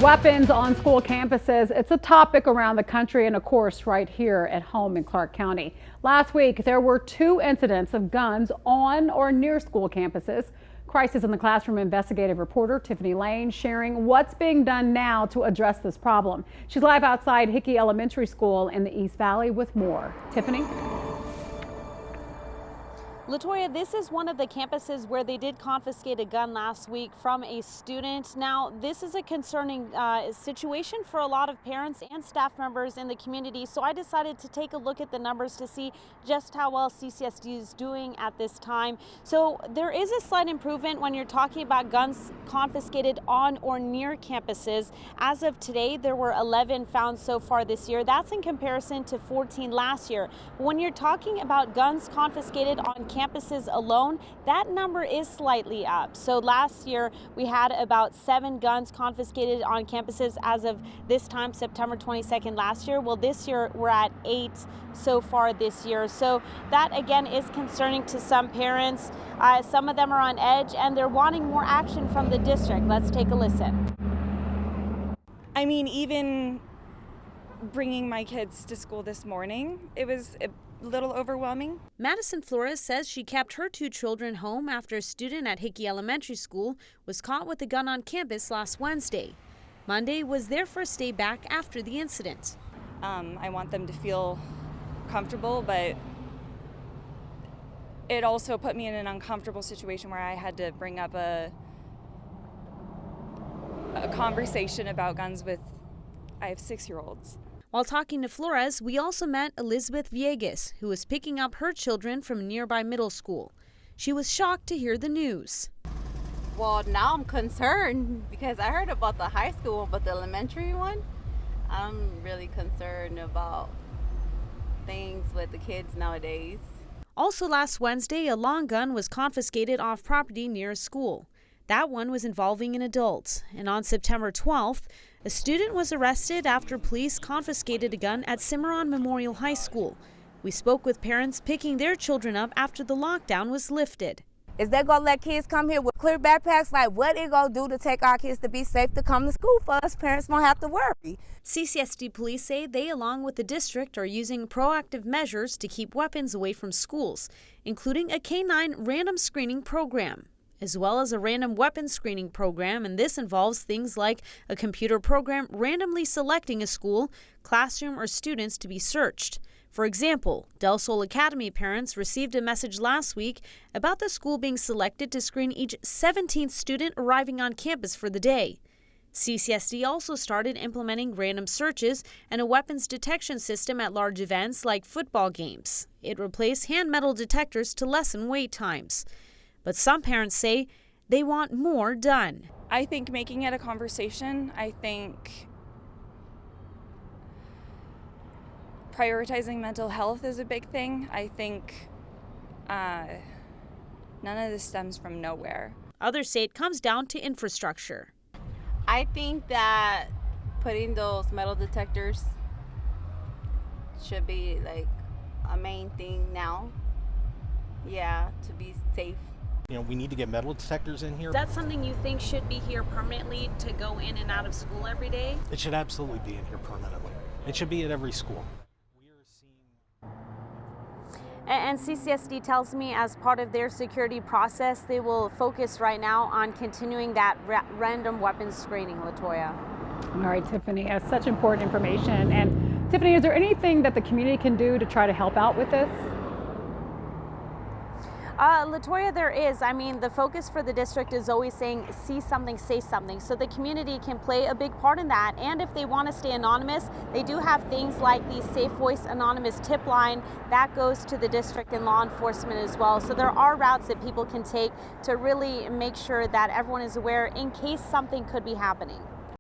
Weapons on school campuses, it's a topic around the country and of course right here at home in Clark County. Last week there were 2 incidents of guns on or near school campuses. Crisis in the Classroom investigative reporter Tiffany Lane sharing what's being done now to address this problem. She's live outside Hickey Elementary School in the East Valley with more. Tiffany? Latoya, this is one of the campuses where they did confiscate a gun last week from a student. Now, this is a concerning situation for a lot of parents and staff members in the community, so I decided to take a look at the numbers to see just how well CCSD is doing at this time. So there is a slight improvement when you're talking about guns confiscated on or near campuses. As of today, there were 11 found so far this year. That's in comparison to 14 last year. When you're talking about guns confiscated on campuses alone, that number is slightly up. So last year we had about 7 guns confiscated on campuses as of this time, September 22nd last year. Well, this year we're at 8 so far this year. So that again is concerning to some parents. Some of them are on edge and they're wanting more action from the district. Let's take a listen. I mean, even bringing my kids to school this morning, it was a little overwhelming. Madison Flores says she kept her 2 children home after a student at Hickey Elementary School was caught with a gun on campus last Wednesday. Monday was their first day back after the incident. I want them to feel comfortable, but it also put me in an uncomfortable situation where I had to bring up a conversation about guns with, I have 6-year-olds. While talking to Flores, we also met Elizabeth Villegas, who was picking up her children from a nearby middle school. She was shocked to hear the news. Well, now I'm concerned because I heard about the high school, but the elementary one, I'm really concerned about things with the kids nowadays. Also last Wednesday, a long gun was confiscated off property near a school. That one was involving an adult. And on September 12th, a student was arrested after police confiscated a gun at Cimarron Memorial High School. We spoke with parents picking their children up after the lockdown was lifted. Is they gonna let kids come here with clear backpacks? Like, what it gonna do to take our kids to be safe to come to school for us? Parents don't have to worry. CCSD Police say they, along with the district, are using proactive measures to keep weapons away from schools, including a K-9 random screening program, as well as a random weapons screening program, and this involves things like a computer program randomly selecting a school, classroom, or students to be searched. For example, Del Sol Academy parents received a message last week about the school being selected to screen each 17th student arriving on campus for the day. CCSD also started implementing random searches and a weapons detection system at large events like football games. It replaced hand metal detectors to lessen wait times. But some parents say they want more done. I think making it a conversation, I think prioritizing mental health is a big thing. I think none of this stems from nowhere. Others say it comes down to infrastructure. I think that putting those metal detectors should be like a main thing now. Yeah, to be safe. You know, we need to get metal detectors in here. That's something you think should be here permanently to go in and out of school every day? It should absolutely be in here permanently. It should be at every school. And CCSD tells me as part of their security process, they will focus right now on continuing that random weapons screening, Latoya. All right, Tiffany, that's such important information. And Tiffany, is there anything that the community can do to try to help out with this? Latoya, there is. I mean, the focus for the district is always saying, see something, say something. So the community can play a big part in that. And if they want to stay anonymous, they do have things like the Safe Voice Anonymous tip line that goes to the district and law enforcement as well. So there are routes that people can take to really make sure that everyone is aware in case something could be happening.